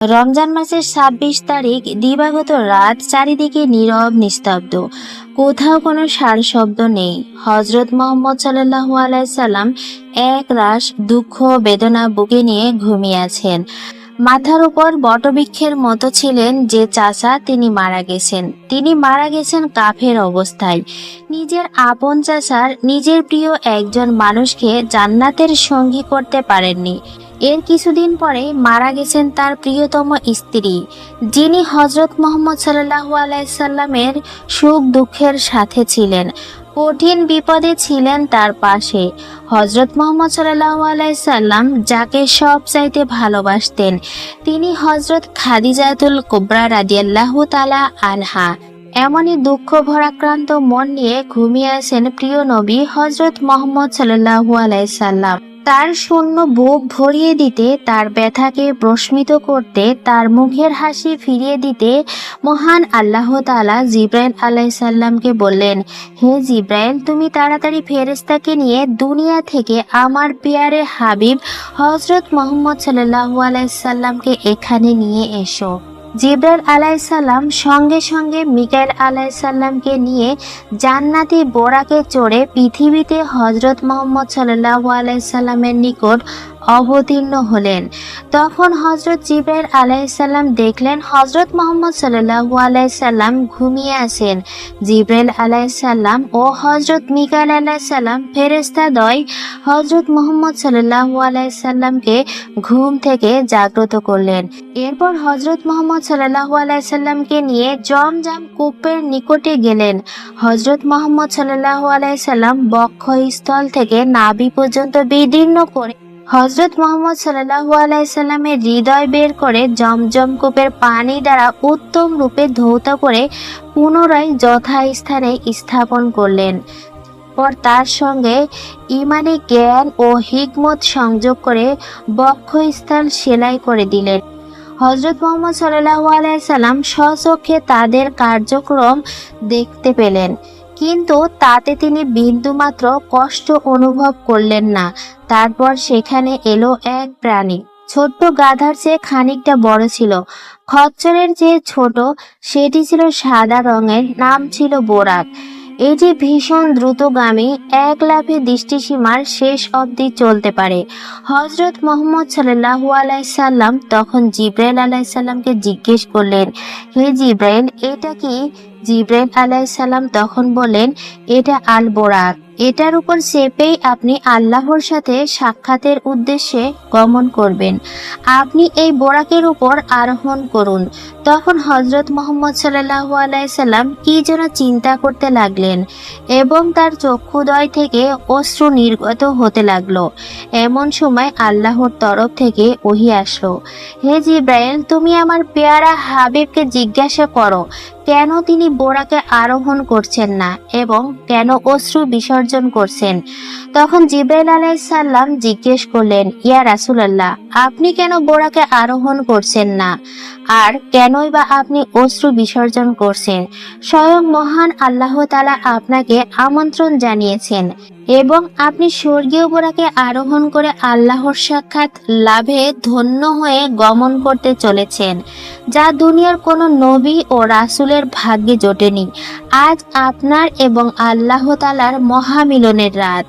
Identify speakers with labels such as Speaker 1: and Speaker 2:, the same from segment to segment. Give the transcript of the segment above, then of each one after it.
Speaker 1: রমজান মাসের ২৬ তারিখ দিবাগত রাত, চারিদিকে নীরব নিস্তব্ধ, কোথাও কোনো সাড়া শব্দ নেই। হজরত মোহাম্মদ সাল্লাল্লাহু আলাইহি সাল্লাম এক রাশ দুঃখ বেদনা বুকে নিয়ে ঘুমিয়ে আছেন। মাথার উপর বটবৃক্ষের মতো ছিলেন যে চাচা, তিনি মারা গেছেন। তিনি মারা গেছেন কাফের অবস্থায়। নিজের আপন চাচার, নিজের প্রিয় একজন মানুষকে জান্নাতের সঙ্গী করতে পারেননি। এর কিছুদিন পরে মারা গেছেন তার প্রিয়তম স্ত্রী, যিনি হজরত মোহাম্মদ সাল্লাল্লাহু আলাইহি সাল্লামের সুখ দুঃখের সাথে ছিলেন, কঠিন বিপদে ছিলেন তার পাশে। হজরত মোহাম্মদ সাল্লাল্লাহু আলাইহি সাল্লাম যাকে সবচাইতে ভালোবাসতেন, তিনি হজরত খাদিজাতুল কুবরা রাদিয়াল্লাহু তাআলা আনহা। এমনই দুঃখ ভরাক্রান্ত মন নিয়ে ঘুমিয়ে আছেন প্রিয় নবী হজরত মোহাম্মদ সাল্লাল্লাহু আলাইহি সাল্লাম। তার শূন্য বুক ভরিয়ে দিতে, তার ব্যথাকে প্রশমিত করতে, তার মুখের হাসি ফিরিয়ে দিতে মহান আল্লাহ তাআলা জিব্রাইল আলাইহিস সালামকে বললেন, হে জিব্রাইল, তুমি তাড়াতাড়ি ফেরেশতাকে নিয়ে দুনিয়া থেকে আমার পেয়ারে হাবিব হজরত মোহাম্মদ সাল্লাল্লাহু আলাইহি সাল্লামকে এখানে নিয়ে এসো। জিব্রাইল আলাইহিস সালাম সঙ্গে সঙ্গে মিকাইল আলাইহিস সালামকে নিয়ে জান্নাতি বোরাকে চড়ে পৃথিবীতে হজরত মোহাম্মদ সাল্লাল্লাহু আলাইহি সাল্লামের নিকট অবতীর্ণ হলেন। তখন হজরত জিব্রাইল আলাইহিস সালাম দেখলেন হজরত মোহাম্মদ সাল্লাল্লাহু আলাইহি সাল্লাম ঘুমিয়ে আছেন। জিব্রাইল আলাইহিস সালাম ও হজরত মিকাইল আলাইহিস সালাম ফেরেশতাদ্বয় হজরত মোহাম্মদ সাল্লাল্লাহু আলাইহি সাল্লামকে ঘুম থেকে জাগ্রত করলেন। এরপর হজরত মোহাম্মদ সাল্লাল্লাহু আলাইহি সাল্লামকে নিয়ে জমজম কূপের নিকটে গেলেন। হজরত মোহাম্মদ সাল্লাল্লাহু আলাইহি সাল্লাম বক্ষস্থল থেকে নাভি পর্যন্ত বিদীর্ণ করে হজরত মোহাম্মদ সাল্লাল্লাহু আলাইহি সাল্লামের হৃদয় বের করে জমজম কূপের পানি দ্বারা উত্তম রূপে ধৌত করে পুনরায় যথাস্থানে স্থাপন করলেন। পর তার সঙ্গে ইমানি জ্ঞান ও হিকমত সংযোগ করে বক্ষস্থল সেলাই করে দিলেন। হজরত মোহাম্মদ সাল্লাল্লাহু আলাইহি সাল্লাম স্বচক্ষে তাদের কার্যক্রম দেখতে পেলেন, কিন্তু তাতে তিনি বিন্দুমাত্র কষ্ট অনুভব করলেন না। তারপর সেখানে এলো এক প্রাণী, ছোট্ট গাধার চেয়ে খানিকটা বড় ছিল, খচ্চরের চেয়ে ছোট। সেটি ছিল সাদা রঙের, নাম ছিল বোরাক। এটি ভীষণ দ্রুতগামী, এক লাফে দৃষ্টিসীমার শেষ অবধি চলতে পারে। হজরত মোহাম্মদ সাল্লাল্লাহু আলাইহি সাল্লাম তখন জিব্রাইল আলাইহিস সালামকে জিজ্ঞেস করলেন, হে জিব্রাইল, এটা কি? জিব্রাইল আলাইহিস সালাম তখন বললেন, এটা আল বোরাক। এটার উপর চেপেই আপনি আল্লাহর সাথে সাক্ষাতের উদ্দেশ্যে গমন করবেন। আপনি এই বোরাকের উপর আরোহণ করুন। তখন হজরত মোহাম্মদ সাল্লাল্লাহু আলাইহি সাল্লাম কি যেন চিন্তা করতে লাগলেন এবং তার চক্ষুদ্বয় থেকে অশ্রু নির্গত হতে লাগলো। এমন সময় আল্লাহর তরফ থেকে ওহী আসলো, হে জিব্রাইল, তুমি আমার পেয়ারা হাবিবকে জিজ্ঞাসা করো কেন তিনি বোরাকে আরোহণ করছেন না এবং কেন অশ্রু বিসর্জন করছেন। তখন জিব্রাইল আলাইহিস সালাম জিজ্ঞেস করলেন, ইয়া রাসূলুল্লাহ, আপনি কেন বোরাকে আরোহণ করছেন না, আর কেনই বা আপনি অশ্রু বিসর্জন করছেন? স্বয়ং মহান আল্লাহ তাআলা আপনাকে আমন্ত্রণ জানিয়েছেন এবং আপনি স্বর্গীয় বোরাকে আরোহণ করে আল্লাহর সাক্ষাৎ লাভে ধন্য হয়ে গমন করতে চলেছেন, যা দুনিয়ার কোনো নবী ও রাসূলের ভাগ্যে জোটেনি। আজ আপনার এবং আল্লাহ তাআলার মহামিলনের রাত।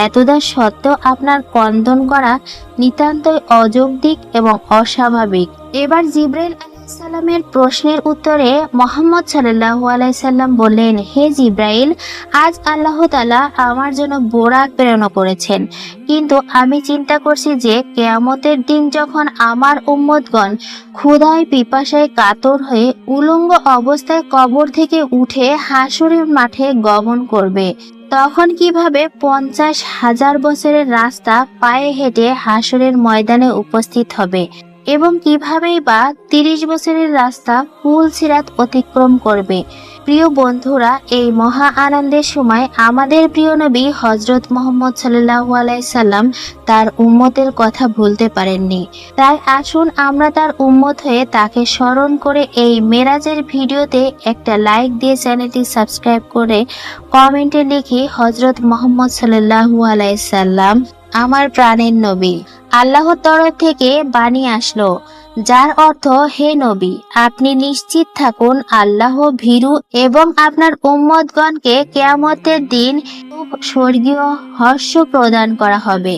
Speaker 1: এতদা সত্ত্বেও আপনার ক্রন্দন করা নিতান্তই অযৌক্তিক এবং অস্বাভাবিক। এবার জিব্রাইল আলাইহিস সালামের প্রশ্নের উত্তরে মুহাম্মদ সাল্লাল্লাহু আলাইহি সাল্লাম বললেন, হে জিব্রাইল, আজ আল্লাহ তাআলা আমার জন্য বোরাক প্রেরণ করেছেন, কিন্তু আমি চিন্তা করছি যে কিয়ামতের দিন যখন আমার উম্মতগণ ক্ষুধায় পিপাসায় কাতর হয়ে উলঙ্গ অবস্থায় কবর থেকে উঠে হাসরের মাঠে গমন করবে, তখন কিভাবে 50,000 বছরের রাস্তা পায়ে হেঁটে হাসরের ময়দানে উপস্থিত হবে এবং কিভাবেই বা 30 বছরের রাস্তা পুল সিরাত অতিক্রম করবে। প্রিয় বন্ধুরা, এই মহা আনন্দের সময় আমাদের প্রিয় নবী হজরত মোহাম্মদ সাল্লাল্লাহু আলাইহি সাল্লাম তার উম্মতের কথা ভুলতে পারেননি। তাই আসুন আমরা তার উম্মত হয়ে তাকে স্মরণ করে এই মেরাজের ভিডিওতে একটা লাইক দিয়ে চ্যানেলটি সাবস্ক্রাইব করে কমেন্টে লিখি, হজরত মোহাম্মদ সাল্লাল্লাহু আলাইহি সাল্লাম আমার প্রাণের নবী। আল্লাহর তরফ থেকে বাণী আসলো, যার অর্থ, হে নবী, আপনি নিশ্চিত থাকুন আল্লাহ ভীরু এবং আপনার উম্মতগণকে কিয়ামতের দিন স্বর্গীয় হর্ষ প্রদান করা হবে।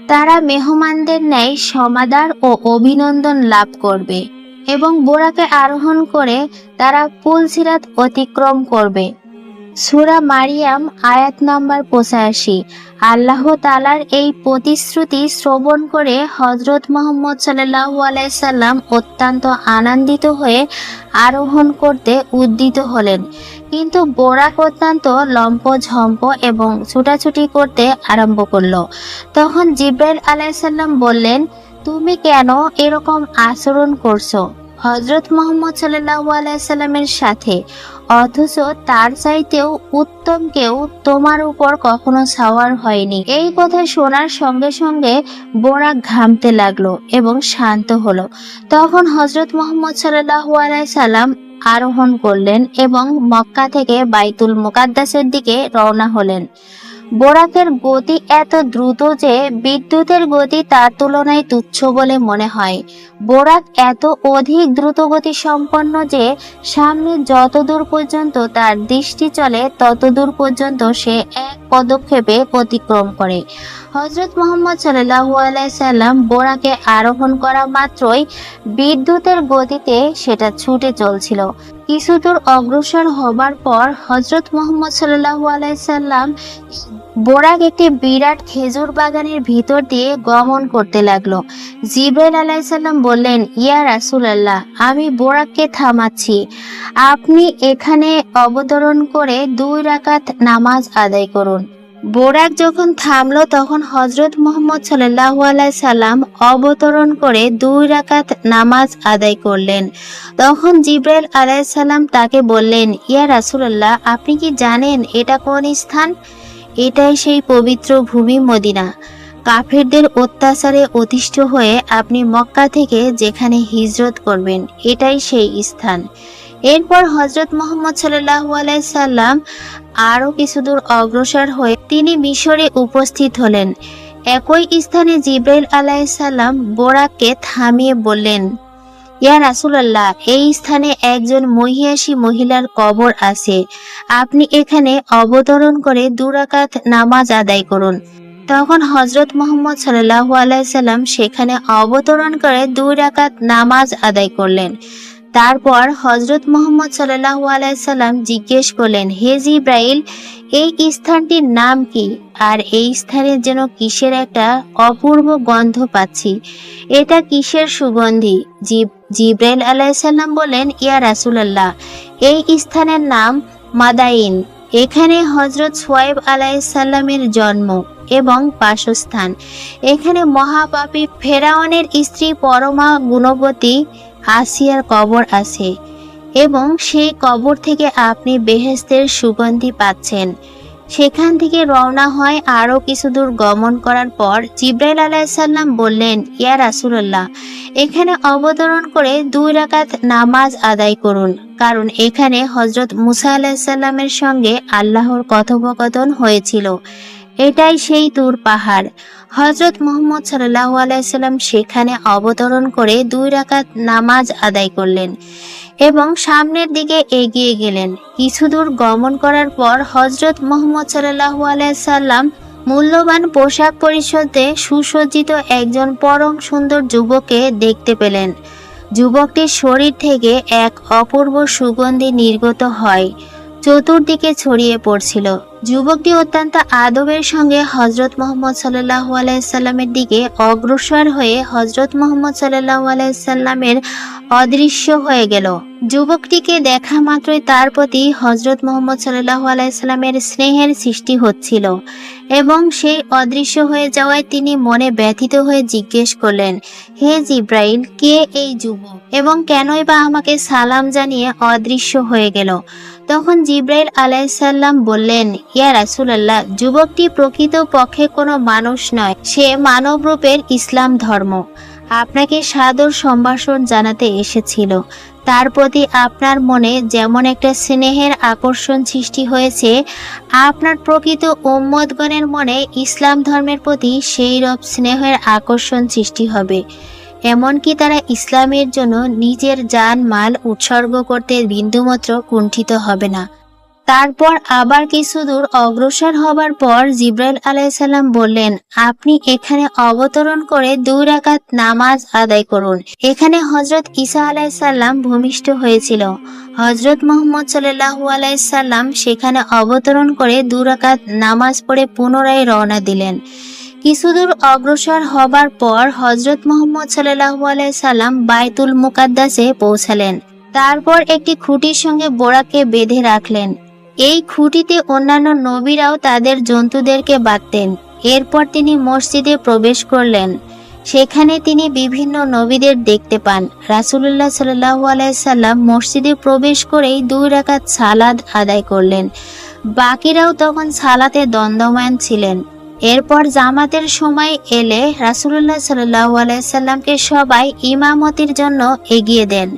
Speaker 1: তারা মেহমানদের ন্যায় সমাদর ও অভিনন্দন লাভ করবে এবং বোরাকে আরোহণ করে তারা পুলসিরাত অতিক্রম করবে। সূরা মারিয়াম আয়াত নাম্বার ৮৫। আল্লাহ তাআলার এই প্রতিশ্রুতি শ্রবণ করে হযরত মুহাম্মদ সাল্লাল্লাহু আলাইহি সাল্লাম অত্যন্ত আনন্দিত হয়ে আরোহণ করতে উদ্যত হলেন, কিন্তু বোরাক অত্যন্ত লম্পঝম্প এবং ছুটাছুটি করতে আরম্ভ করলো। তখন জিবরাইল আলাইহিস সালাম বললেন, তুমি কেন এরকম আচরণ করছো হযরত মুহাম্মদ সাল্লাল্লাহু আলাইহি সাল্লামের সাথে? অথচ তার চাইতেও উত্তম কেউ তোমার উপর কখনো সাওয়ার হয়নি। এই কথা শোনার সঙ্গে সঙ্গে বোরাক ঘামতে লাগলো এবং শান্ত হলো। তখন হযরত মুহাম্মদ সাল্লাল্লাহু আলাইহি সাল্লাম আরোহণ করলেন এবং মক্কা থেকে বাইতুল মুকাদ্দাসের দিকে রওনা হলেন। বোরাকের গতি এত দ্রুত যে বিদ্যুতের গতি তার তুলনায় তুচ্ছ বলে মনে হয়। বোরাক এত অধিক দ্রুত গতি সম্পন্ন যে সামনে যতদূর পর্যন্ত তার দৃষ্টি চলে ততদূর পর্যন্ত সে এক পদক্ষেপে অতিক্রম করে। হযরত মুহাম্মদ সাল্লাল্লাহু আলাইহি সাল্লাম বোরাকে আরোহণ করা মাত্রই বিদ্যুতের গতিতে সেটা ছুটে চলছিল। কিছু দূর অগ্রসর হবার পর হযরত মুহাম্মদ সাল্লাল্লাহু আলাইহি সাল্লাম বোরাক একটি বিরাট খেজুর বাগানের ভিতর দিয়ে গমন করতে লাগলো। জিবরাইল আলাইহিস সালাম বললেন, ইয়া রাসূলুল্লাহ, আমি বোরাককে থামাচ্ছি, আপনি এখানে অবতরণ করে 2 রাকাত নামাজ আদায় করুন। বোরাক যখন থামলো তখন হযরত মুহাম্মদ সাল্লাল্লাহু আলাইহি সাল্লাম অবতরণ করে 2 রাকাত নামাজ আদায় করলেন। তখন জিবরাইল আলাইহিস সালাম তাকে বললেন, ইয়া রাসূলুল্লাহ, আপনি কি জানেন এটা কোন স্থান? এটাই সেই পবিত্র ভূমি মদিনা। কাফেরদের অত্যাচারে অতিষ্ঠ হয়ে আপনি মক্কা থেকে যেখানে হিজরত করবেন, এটাই সেই স্থান। এরপর হযরত মুহাম্মদ সাল্লাল্লাহু আলাইহি সাল্লাম আরো কিছু দূর অগ্রসর হয়ে তিনি মিশরে উপস্থিত হলেন। একই স্থানে জিবরাইল আলাইহিস সালাম বোরাককে থামিয়ে বললেন, ইয়া রাসূলুল্লাহ, এই স্থানে একজন মহিয়াসী মহিলার কবর আছে, আপনি এখানে অবতরণ করে 2 রাকাত নামাজ আদায় করুন। তখন হযরত মুহাম্মদ সাল্লাল্লাহু আলাইহি সাল্লাম সেখানে অবতরণ করে 2 রাকাত নামাজ আদায় করলেন। তারপর হযরত মুহাম্মদ সাল্লাল্লাহু আলাইহি সাল্লাম জিজ্ঞেস করলেন, হে জিবরাইল, এই স্থানটির নাম কি? আর এই স্থানে যেন কিসের একটা অপূর্ব গন্ধ পাচ্ছি, এটা কিসের সুগন্ধি? জিবরাইল আলাইহিস সালাম বলেন, ইয়া রাসূলুল্লাহ, এই স্থানের নাম মাদাইন। এখানে হযরত শুআয়ব আলাইহিস সালামের জন্ম এবং বাসস্থান। এখানে মহাপাপী ফেরাউনের স্ত্রী পরমা গুণবতী আসিয়ার কবর আছে এবং সেই কবর থেকে আপনি বেহেশতের সুগন্ধি পাচ্ছেন। সেখান থেকে রওনা হয় আরো কিছু দূর গমন করার পর জিবরাইল আলাইহিস সালাম বললেন, ইয়া রাসূলুল্লাহ, এখানে অবতরণ করে 2 রাকাত নামাজ আদায় করুন, কারণ এখানে হযরত মুসা আলাইহিস সালামের সঙ্গে আল্লাহর কথোপকথন হয়েছিল। এটাই সেই তুর পাহাড়। হযরত মুহাম্মদ সাল্লাল্লাহু আলাইহি সাল্লাম সেখানে অবতরণ করে 2 রাকাত নামাজ আদায় করলেন এবং সামনের দিকে এগিয়ে গেলেন। কিছু দূর গমন করার পর হযরত মুহাম্মদ সাল্লাল্লাহু আলাইহি সাল্লাম মূল্যবান পোশাক পরিচ্ছদে সুসজ্জিত একজন পরম সুন্দর যুবককে দেখতে পেলেন। যুবকটির শরীর থেকে এক অপূর্ব সুগন্ধি নির্গত হয়, চতুর্দিকে ছড়িয়ে পড়ছিল। যুবকটি অত্যন্ত আদবের সঙ্গে হযরত মুহাম্মদ সাল্লাল্লাহু আলাইহি সাল্লামের দিকে অগ্রসর হয়ে হযরত মুহাম্মদ সাল্লাল্লাহু আলাইহি সাল্লামের অদৃশ্য হয়ে গেল। যুবকটিকে দেখা মাত্রই তার প্রতি হযরত মুহাম্মদ সাল্লাল্লাহু আলাইহি সাল্লামের স্নেহের সৃষ্টি হচ্ছিল এবং সেই অদৃশ্য হয়ে যাওয়ায় তিনি মনে ব্যথিত হয়ে জিজ্ঞেস করলেন, হে জিবরাইল, কে এই যুবক এবং কেনই বা আমাকে সালাম জানিয়ে অদৃশ্য হয়ে গেল? তখন জিবরাইল আলাইহিস সালাম বললেন, ইয়া রাসূলুল্লাহ, যুবকটি প্রকৃত পক্ষে কোনো মানুষ নয়, সে মানব রূপের ইসলাম ধর্ম আপনাকে সাদর সম্ভাষণ জানাতে এসেছিল। তার প্রতি আপনার মনে যেমন একটা স্নেহের আকর্ষণ সৃষ্টি হয়েছে, আপনার প্রকৃত উম্মতগণের মনে ইসলাম ধর্মের প্রতি সেই রূপ স্নেহের আকর্ষণ সৃষ্টি হবে। এমনকি তারা ইসলামের জন্য নিজের জান মাল উৎসর্গ করতে বিন্দুমাত্র কুণ্ঠিত হবে না। তারপর আবার কিছু দূর অগ্রসর হবার পর জিব্রাইল আলাইহিসসালাম বললেন, আপনি এখানে অবতরণ করে 2 রাকাত নামাজ আদায় করুন। এখানে হযরত ঈসা আলাইহিসসালাম ভূমিষ্ঠ হয়েছিল। হযরত মুহাম্মদ সাল্লাল্লাহু আলাইহি সাল্লাম সেখানে অবতরণ করে 2 রাকাত নামাজ পড়ে পুনরায় রওনা দিলেন। কিছুদূর অগ্রসর হবার পর হযরত মুহাম্মদ সাল্লাল্লাহু আলাইহি সাল্লাম বাইতুল মুকাদ্দাসে পৌঁছালেন। তারপর একটি খুঁটির সঙ্গে বোরাককে বেঁধে রাখলেন। এই খুঁটিতে অন্যান্য নবীরাও তাদের জন্তুদেরকে বাঁধতেন। এরপর তিনি মসজিদে প্রবেশ করলেন। সেখানে তিনি বিভিন্ন নবীদের দেখতে পান। রাসূলুল্লাহ সাল্লাল্লাহু আলাইহি সাল্লাম মসজিদে প্রবেশ করেই 2 রাকাত সালাত আদায় করলেন। বাকিরাও তখন সালাতে দণ্ডায়মান ছিলেন। এরপর জামাতের সময় এলে রাসূলুল্লাহ সাল্লাল্লাহু আলাইহি সাল্লামকে সবাই ইমামতির জন্য এগিয়ে দেন।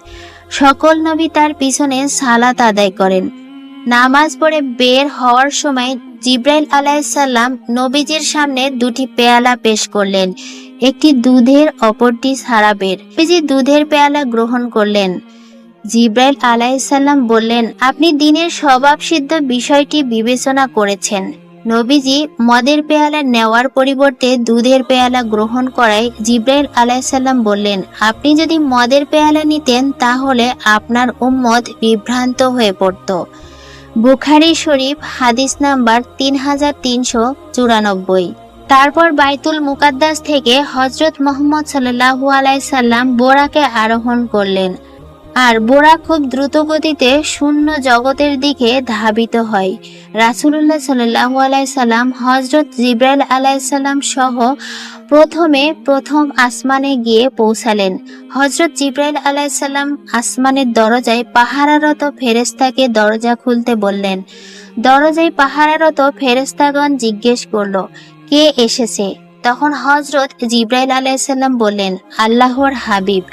Speaker 1: সকল নবী তার পিছনে সালাত আদায় করেন। নামাজ পড়ে বের হওয়ার সময় জিব্রাইল আলাইহিসসালাম নবীজির সামনে 2টি পেয়ালা পেশ করলেন, একটি দুধের, অপরটি শরাবের। নবীজি দুধের পেয়ালা গ্রহণ করলেন। জিব্রাইল আলাইহিসসালাম বললেন, আপনি দ্বীনের স্বভাবসিদ্ধ বিষয়টি বিবেচনা করেছেন। নবীজি মদের পেয়ালা নেওয়ার পরিবর্তে দুধের পেয়ালা গ্রহণ করায় জিব্রাইল আলাইহিসসালাম বললেন, আপনি যদি মদের পেয়ালা নিতেন তাহলে আপনার উম্মত বিভ্রান্ত হয়ে পড়ত। বুখারী শরীফ হাদিস নাম্বার 3394। তারপর বাইতুল মুকাদ্দাস থেকে হযরত মুহাম্মদ সাল্লাল্লাহু আলাইহি সাল্লাম বোরাকে আরোহণ করলেন। আর বোরা খুব দ্রুত গতিতে শূন্য জগতের দিকে ধাবিত হয়। রাসূলুল্লাহ সাল্লাল্লাহু আলাইহি সাল্লাম হযরত জিব্রাইল আলাইহিস সালাম সহ প্রথম আসমানে গিয়ে পৌঁছালেন। হযরত জিব্রাইল আলাইহিস সালাম আসমানের দরজায় পাহারারত ফেরেশতাকে দরজা খুলতে বললেন। দরজায় পাহারারত ফেরেশতাগণ জিজ্ঞেস করল, কে এসেছে? তখন হযরত জিব্রাইল আলাইহিস সালাম বললেন, আল্লাহর হাবিব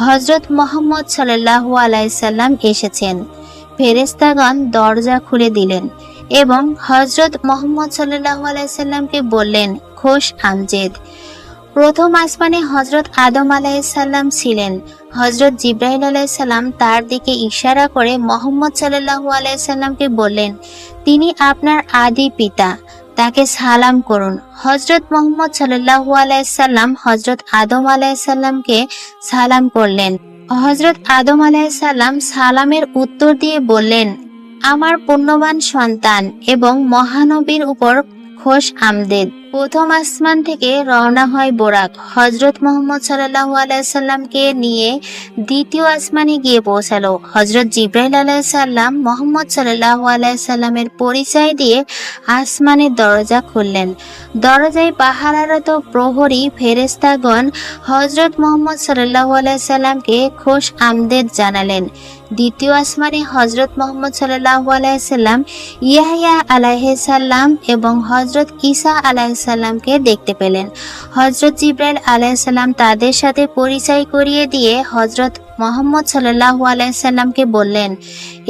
Speaker 1: হযরত মুহাম্মদ সাল্লাল্লাহু আলাইহি সাল্লাম এসেছেন। ফেরেশতাগণ দরজা খুলে দিলেন এবং হযরত মুহাম্মদ সাল্লাল্লাহু আলাইহি সাল্লামকে বললেন, খোশ আমজেদ। প্রথম আসমানে হযরত আদম আলাইহিস সালাম ছিলেন। হযরত জিব্রাইল আলাইহিস সালাম তার দিকে ইশারা করে মুহাম্মদ সাল্লাল্লাহু আলাইহি সাল্লামকে বললেন, তিনি আপনার আদি পিতা, তাকে সালাম করুন। হযরত মুহাম্মদ সাল্লাল্লাহু আলাইহি সাল্লাম হযরত আদম আলাইহিস সালামকে সালাম করলেন। হযরত আদম আলাইহিস সালাম সালামের উত্তর দিয়ে বললেন, আমার পুণ্যবান সন্তান এবং মহানবীর উপর খোশ আমদেদ। প্রথম আসমান থেকে রওনা হয় বোরাক হযরত মুহাম্মদ সাল্লাল্লাহু আলাইহি সাল্লামকে নিয়ে দ্বিতীয় আসমানে গিয়ে পৌঁছালো। হযরত জিব্রাইল আলাইহিস সালাম মুহাম্মদ সাল্লাল্লাহু আলাইহি সাল্লামের পরিচয় দিয়ে আসমানের দরজা খুললেন। দরজায় পাহারারত প্রহরী ফেরেশতাগণ হযরত মুহাম্মদ সাল্লাল্লাহু আলাইহি সাল্লামকে খোশ আমদেদ জানালেন। দ্বিতীয় আসমানে হযরত মুহাম্মদ সাল্লাল্লাহু আলাইহি সাল্লাম ইয়াহইয়া আলাইহিস সালাম এবং হযরত ঈসা আলাইহিস সালামকে দেখতে পেলেন। হযরত জিব্রাইল আলাইহিস সালাম তাদের সাথে পরিচয় করিয়ে দিয়ে হযরত মুহাম্মদ সাল্লাল্লাহু আলাইহি সাল্লামকে বললেন,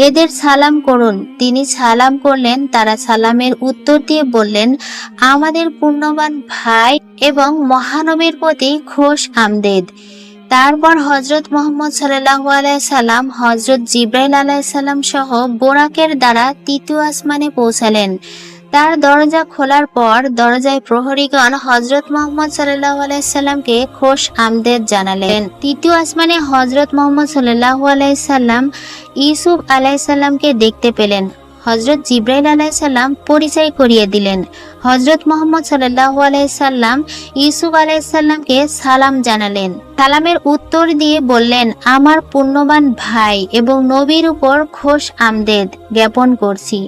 Speaker 1: এদের সালাম করুন। তিনি সালাম করলেন। তারা সালামের উত্তর দিয়ে বললেন, আমাদের পুণ্যবান ভাই এবং মহানবীর প্রতি খোশ আমদেদ। তারপর হযরত মুহাম্মদ সাল্লাল্লাহু আলাইহি সাল্লাম হযরত জিব্রাইল আলাইহিস সালাম সহ বোরাকের দ্বারা তৃতীয় আসমানে পৌঁছালেন। তার দরজা খোলার পর দরজায় প্রহরীগণ হযরত মুহাম্মদ সাল্লাল্লাহু আলাইহি সাল্লামকে খোশ আমদেদ জানালেন। তৃতীয় আসমানে হযরত মুহাম্মদ সাল্লাল্লাহু আলাইহি সাল্লাম ইউসুফ আলাইহিস সালামকে দেখতে পেলেন। হযরত জিব্রাইল আলাইহিস সালাম পরিচয় করিয়ে দিলেন। হযরত মুহাম্মদ সাল্লাল্লাহু আলাইহি সাল্লাম ইউসুফ আলাইহিস সালামকে সালাম জানালেন। সালামের উত্তর দিয়ে বললেন, আমার পুণ্যবান ভাই এবং নবীর উপর খোশ আমদেদ জ্ঞাপন করছি।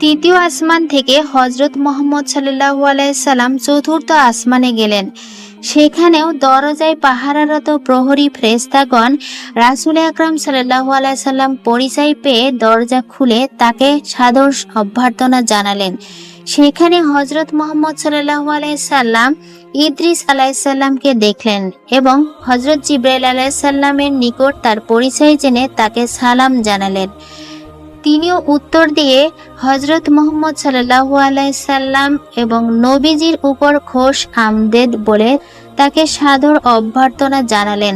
Speaker 1: তৃতীয় আসমান থেকে হযরত মুহাম্মদ সাল্লাল্লাহু আলাইহি সাল্লাম চতুর্থ আসমানে গেলেন। সেখানেও দরজায় পাহারারত প্রহরী ফেরেশতাগণ রাসূল আকরাম সাল্লাল্লাহু আলাইহি সাল্লাম পরিচয় পেয়ে দরজা খুলে তাকে সাদর অভ্যর্থনা জানালেন। সেখানে হযরত মুহাম্মদ সাল্লাল্লাহু আলাইহি সাল্লাম ইদ্রিস আলাইহিস সালামকে দেখলেন এবং হযরত জিব্রাইল আলাইহিস সালামের নিকট তার পরিচয় জেনে তাকে সালাম জানালেন। তিনিও উত্তর দিয়ে হযরত মুহাম্মদ সাল্লাল্লাহু আলাইহি সাল্লাম এবং নবীজির উপর খোশ আমদেদ বলে তাকে সাদর অভ্যর্থনা জানালেন।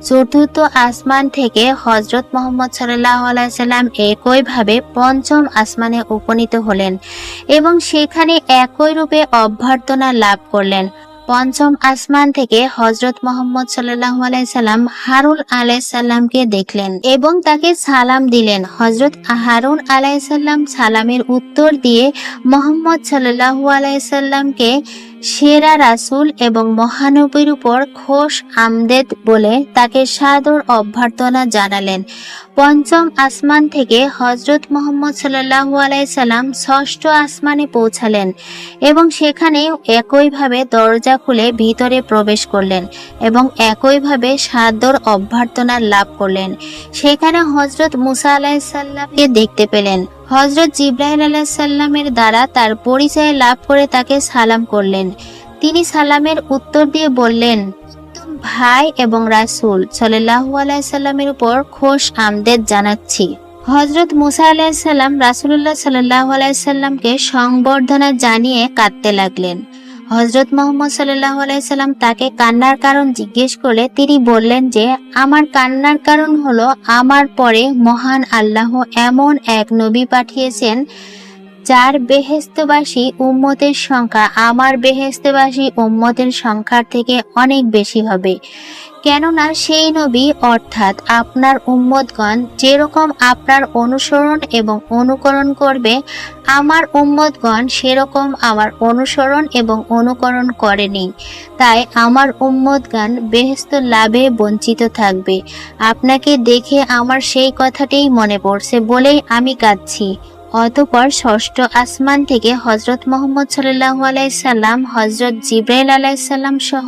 Speaker 1: চতুর্থ আসমান থেকে হযরত মুহাম্মদ সাল্লাল্লাহু আলাইহি সাল্লাম একইভাবে পঞ্চম আসমানে উপনীত হলেন এবং সেখানে একই রূপে অভ্যর্থনা লাভ করলেন। পঞ্চম আসমান থেকে হযরত মুহাম্মদ সাল্লাল্লাহু আলাইহি সাল্লাম হারুন আলাইহিস সালামকে দেখলেন এবং তাকে সালাম দিলেন। হযরত হারুন আলাইহিস সালাম সালামের উত্তর দিয়ে মুহাম্মদ সাল্লাল্লাহু আলাইহি সাল্লামকে সেরা রাসূল এবং মহানবীর উপর খোশ আমদেদ বলে তাকে সাদর অভ্যর্থনা জানালেন। পঞ্চম আসমান থেকে হযরত মুহাম্মদ সাল্লাল্লাহু আলাইহি সাল্লাম ষষ্ঠ আসমানে পৌঁছালেন এবং সেখানে একইভাবে দরজা খুলে ভিতরে প্রবেশ করলেন এবং একইভাবে সাদর অভ্যর্থনা লাভ করলেন। সেখানে হযরত মুসা আলাইহিস সালামকে দেখতে পেলেন। হযরত জিবরাইল আলাইহিস সালামের দ্বারা তার পরিচয় লাভ করে তাকে সালাম করলেন। তিনি সালামের উত্তর দিয়ে বললেন, ভাই এবং রাসূল সাল্লাল্লাহু আলাইহি সাল্লামের উপর খোশ আমদেদ জানাচ্ছি। হযরত মুসা আলাইহিস সালাম রাসূলুল্লাহ সাল্লাল্লাহু আলাইহি সাল্লামকে সংবর্ধনা জানিয়ে কাঁদতে লাগলেন। হযরত মুহাম্মদ সাল্লাল্লাহু আলাইহি সাল্লাম তাকে কান্নার কারণ জিজ্ঞেস করলে তিনি বললেন যে, আমার কান্নার কারণ হলো আমার পরে মহান আল্লাহ এমন এক নবী পাঠিয়েছেন যার বেহেশতবাসী উম্মতের সংখ্যা আমার বেহেশতবাসী উম্মতের সংখ্যার থেকে অনেক বেশি হবে। কেননা সেই নবী অর্থাৎ আপনার উম্মতগণ যেরকম আপনার অনুসরণ এবং অনুকরণ করবে, আমার উম্মতগণ সেরকম আমার অনুসরণ এবং অনুকরণ করেনি। তাই আমার উম্মতগণ বেহেশত লাভে বঞ্চিত থাকবে। আপনাকে দেখে আমার সেই কথাটাই মনে পড়ছে বলেই আমি কাঁদছি। অতঃপর ষষ্ঠ আসমান থেকে হযরত মুহাম্মদ সাল্লাল্লাহু আলাইহি সাল্লাম হযরত জিবরাইল আলাইহিস সালাম সহ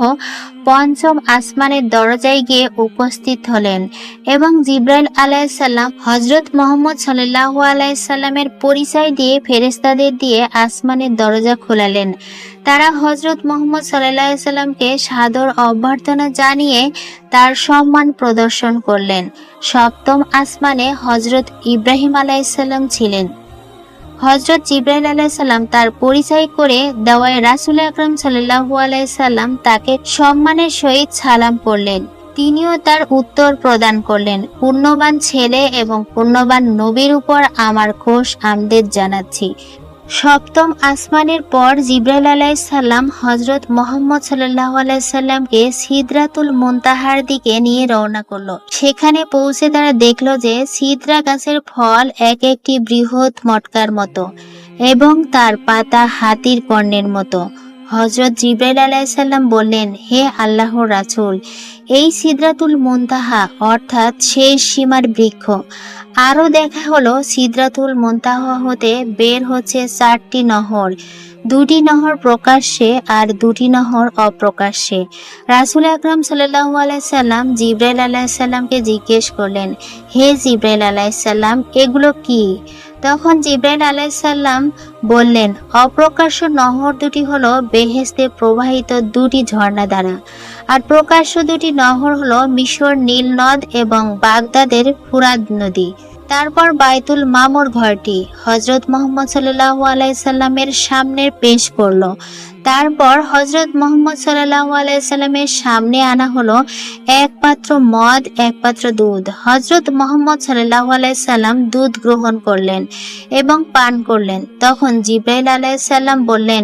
Speaker 1: পঞ্চম আসমানের দরজায় গিয়ে উপস্থিত হলেন এবং জিবরাইল আলাইহিস সালাম হযরত মুহাম্মদ সাল্লাল্লাহু আলাইহি সাল্লামের পরিচয় দিয়ে ফেরেশতাদের দিয়ে আসমানের দরজা খোলালেন। তারা হযরত মুহাম্মদ সাল্লাল্লাহু আলাইহি সাল্লামকে সাদর অভ্যর্থনা জানিয়ে তার সম্মান প্রদর্শন করলেন। সপ্তম আসমানে হযরত ইব্রাহিম আলাইহিস সালাম ছিলেন। হযরত জিবরাইল আলাইহিস সালাম তার পরিচয় করে দেওয়ায় রাসূল আকরাম সাল্লাল্লাহু আলাইহি সাল্লাম তাকে সম্মানের সহিত সালাম করলেন। তিনিও তার উত্তর প্রদান করলেন, পুণ্যবান ছেলে এবং পুণ্যবান নবীর উপর আমার খোশ আমদেদ জানাচ্ছি। সপ্তম আসমানের পর জিবরাইল আলাইহিস সালাম হযরত মুহাম্মদ সাল্লাল্লাহু আলাইহি সাল্লামকে সিদরাতুল মুনতাহার দিকে নিয়ে রওনা করলো। সেখানে পৌঁছে তারা দেখলো যে সিদরা গাছের ফল এক একটি বৃহৎ মটকার মতো এবং তার পাতা হাতির কর্ণের মতো। হযরত জিবরাইল আলাইহিস সালাম বললেন, হে আল্লাহর রাসূল, এই সিদরাতুল মুনতাহা অর্থাৎ শেষ সীমার বৃক্ষ। আরো দেখা হলো সিদরাতুল মুনতাহা হতে বের হচ্ছে 4টি নহর, 2টি নহর প্রকাশ্যে আর 2টি নহর অপ্রকাশ্যে। রাসূল আকরাম সাল্লাল্লাহু আলাইহি সাল্লাম জিবরাইল আলাইহিস সালামকে জিজ্ঞেস করলেন, হে জিবরাইল আলাইহিস সালাম, এগুলো কি? তখন জিবরাইল আলাইহিস সালাম বললেন, অপ্রকাশ্য নহর দুটি হলো বেহেশতে প্রবাহিত 2টি ঝর্ণা দ্বারা, আর প্রকাশ্য 2টি নহর হলো মিশর নীল নদ এবং বাগদাদের ফুরাত নদী। তারপর বাইতুল মামুর ঘরটি হযরত মুহাম্মদ সাল্লাল্লাহু আলাইহি সাল্লামের সামনে পেশ করলো। তারপর হযরত মুহাম্মদ সাল্লাল্লাহু আলাইহি সাল্লামের সামনে আনা হলো এক পাত্র মদ, এক পাত্র দুধ। হযরত মুহাম্মদ সাল্লাল্লাহু আলাইহি সাল্লাম দুধ গ্রহণ করলেন এবং পান করলেন। তখন জিবরাইল আলাইহিস সালাম বললেন,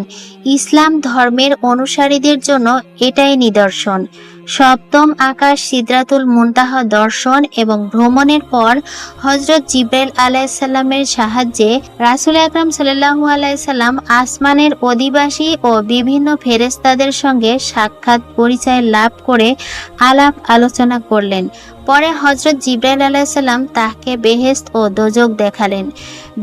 Speaker 1: ইসলাম ধর্মের অনুসারীদের জন্য এটাই নিদর্শন। সপ্তম আকাশ সিদরাতুল মুনতাহা দর্শন এবং ভ্রমণের পর হযরত জিবরাইল আলাইহিস সালামের সাহায্যে রাসূল আকরাম সাল্লাল্লাহু আলাইহি সাল্লাম আসমানের অধিবাসী ও বিভিন্ন ফেরেশতাদের সঙ্গে সাক্ষাৎ পরিচয় লাভ করে আলাপ আলোচনা করলেন। পরে হযরত জিবরাইল আলাইহিস সালাম তাকে বেহেশত ও দোজখ দেখালেন।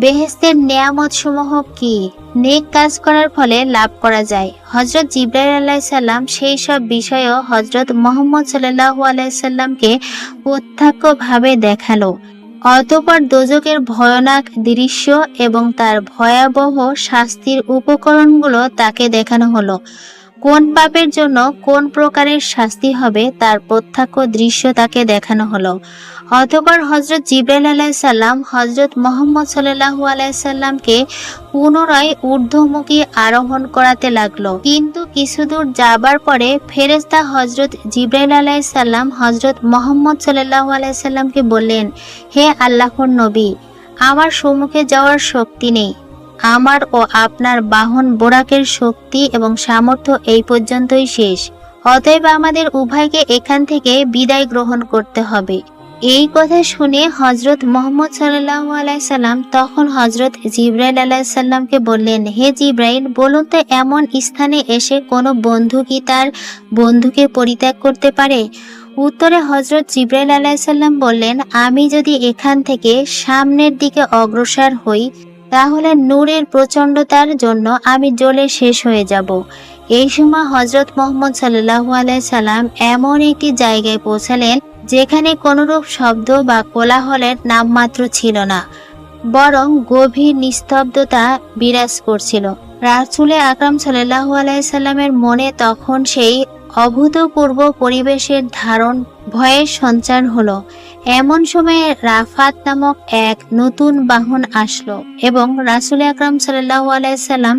Speaker 1: বেহেশতের নেয়ামত সমূহ কি নেক কাজ করার ফলে লাভ করা যায়। হযরত জিবরাইল আলাইহিস সালাম সেই সব বিষয়ও হযরত মুহাম্মদ সাল্লাল্লাহু আলাইহি সাল্লামকে প্রত্যক্ষভাবে দেখালো। অতঃপর দোজখের ভয়ানক দৃশ্য এবং তার ভয়াবহ শাস্তির উপকরণগুলো তাকে দেখানো হলো। কোন পাপের জন্য কোন প্রকারের শাস্তি হবে তার প্রত্যক্ষ দৃশ্য তাকে দেখানো হলো। অতঃপর হযরত জিবরাইল আলাইহিস সালাম হযরত মুহাম্মদ সাল্লাল্লাহু আলাইহি সাল্লামকে পুনরায় ঊর্ধ্বমুখী আরোহণ করাতে লাগলো। কিন্তু কিছু দূর যাবার পরে ফেরেশতা হযরত জিবরাইল আলাইহিস সালাম হযরত মুহাম্মদ সাল্লাল্লাহু আলাইহি সাল্লামকে বললেন, হে আল্লাহর নবী, আমার সম্মুখে যাওয়ার শক্তি নেই। আমার ও আপনার বাহন বোরাকের শক্তি এবং সামর্থ্য এই পর্যন্তই শেষ। অতএব আমাদের উভয়কে এখান থেকে বিদায় গ্রহণ করতে হবে। এই কথা শুনে হযরত মুহাম্মদ সাল্লাল্লাহু আলাইহি সাল্লাম তখন হযরত জিবরাইল আলাইহিস সালামকে বললেন, হে জিবরাইল, বলুন তো এমন স্থানে এসে কোনো বন্ধু কি তার বন্ধুকে পরিত্যাগ করতে পারে? উত্তরে হযরত জিবরাইল আলাইহিস সালাম বললেন, আমি যদি এখান থেকে সামনের দিকে অগ্রসর হই তাহলে নূরের প্রচণ্ডতার জন্য আমি জ্বলে শেষ হয়ে যাব। এই সময় হযরত মুহাম্মদ সাল্লাল্লাহু আলাইহি সাল্লাম এমন একটি জায়গায় পৌঁছালেন যেখানে কোনরূপ শব্দ বা কোলাহলের নামমাত্র ছিল না, বরং গভীর নিস্তব্ধতা বিরাজ করছিল। রাসূল আকরাম সাল্লাল্লাহু আলাইহি সাল্লামের মনে তখন সেই অভূতপূর্ব পরিবেশের ধারণ ভয়ের সঞ্চার হলো। এমন সময়ে রাফাত নামক এক নতুন বাহন আসলো এবং রাসূল আকরাম সাল্লাল্লাহু আলাইহি সাল্লাম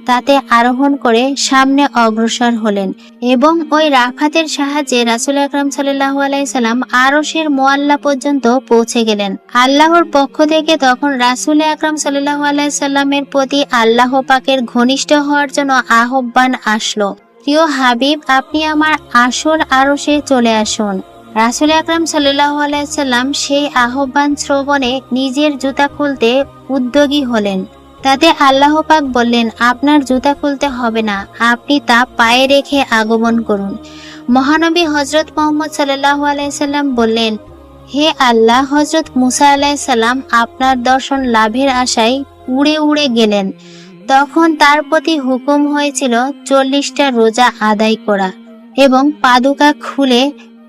Speaker 1: তাতে আরোহণ করে সামনে অগ্রসর হলেন এবং ওই রাফাতের সাহায্যে রাসূল আকরাম সাল্লাল্লাহু আলাইহি সাল্লাম আরশের মুআল্লা পর্যন্ত পৌঁছে গেলেন। আল্লাহর পক্ষ থেকে তখন রাসূল আকরাম সাল্লাল্লাহু আলাইহি সাল্লামের প্রতি আল্লাহ পাকের ঘনিষ্ঠ হওয়ার জন্য আহ্বান আসলো, প্রিয় হাবিব, আপনি আমার আসল আরশে চলে আসুন। রাসূল আকরাম সাল্লাল্লাহু আলাইহি সাল্লাম সেই আহ্বান শ্রবণে নিজের জুতা খুলতে উদ্যোগী হলেন। তাতে আল্লাহ পাক বললেন, আপনার জুতা খুলতে হবে না, আপনি তা পায়ে রেখে আগমন করুন। মহানবী হযরত মুহাম্মদ সাল্লাল্লাহু আলাইহি সাল্লাম বললেন, হে আল্লাহ, হযরত মুসা আলাইহিস সালাম আপনার দর্শন লাভের আশায় উড়ে উড়ে গেলেন। তখন তার প্রতি হুকুম হয়েছিল 40টা রোজা আদায় করা এবং পাদুকা খুলে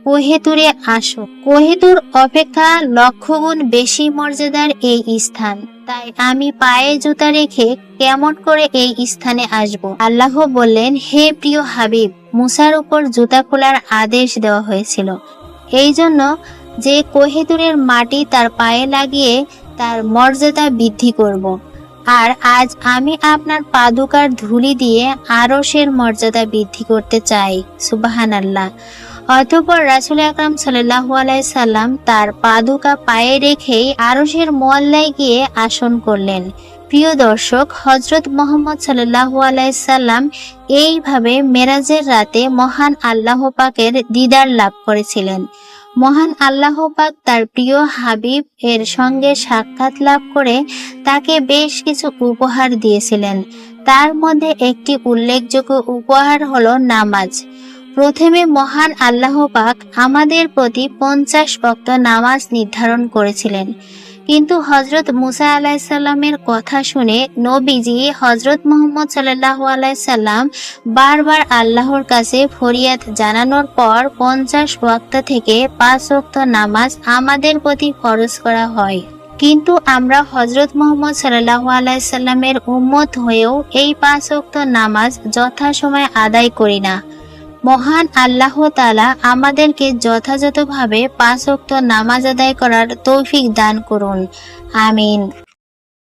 Speaker 1: কোহেতুরে আসো। কোহেতুর অপেক্ষা লক্ষগুণ বেশি মর্যাদার এই স্থান, তাই আমি পায়ে জুতা রেখে কেমন করে এই স্থানে আসব? আল্লাহ বললেন, হে প্রিয় হাবিব, মুসার উপর জুতা খোলার আদেশ দেওয়া হয়েছিল এই জন্য যে কোহেতুরের মাটি তার পায়ে লাগিয়ে তার মর্যাদা বৃদ্ধি করব। আর আজ আমি আপনার পাদুকার ধুলি দিয়ে আরশের মর্যাদা বৃদ্ধি করতে চাই। সুবহানাল্লাহ। অতঃপর রাসূল আকরাম সাল্লাল্লাহু আলাইহি সাল্লাম তার পাদুকা পায়ে রেখেই আরশের মুআল্লায় গিয়ে আসন করলেন। প্রিয় দর্শক, হযরত মুহাম্মদ সাল্লাল্লাহু আলাইহি সাল্লাম এইভাবে মেরাজের রাতে মহান আল্লাহ পাকের দিদার লাভ করেছিলেন। মহান আল্লাহ পাক তার প্রিয় হাবিব এর সঙ্গে সাক্ষাৎ লাভ করে তাকে বেশ কিছু উপহার দিয়েছিলেন। তার মধ্যে একটি উল্লেখযোগ্য উপহার হলো নামাজ। প্রথমে মহান আল্লাহ পাক আমাদের প্রতি 50 ওয়াক্ত নামাজ নির্ধারণ করেছিলেন, কিন্তু হযরত মুসা আলাইহিস সালামের কথা শুনে নবীজি হযরত মুহাম্মদ সাল্লাল্লাহু আলাইহি সাল্লাম বারবার আল্লাহর কাছে ফরিয়াদ জানানোর পর 50 ওয়াক্ত থেকে 5 ওয়াক্ত নামাজ আমাদের প্রতি ফরজ করা হয়। কিন্তু আমরা হযরত মুহাম্মদ সাল্লাল্লাহু আলাইহি সাল্লামের উম্মত হয়েও এই 5 ওয়াক্ত নামাজ যথাসময়ে আদায় করি না। মহান আল্লাহ তাআলা আমাদেরকে যথাযথভাবে 5 ওয়াক্ত নামাজ আদায় করার তৌফিক দান করুন। আমিন।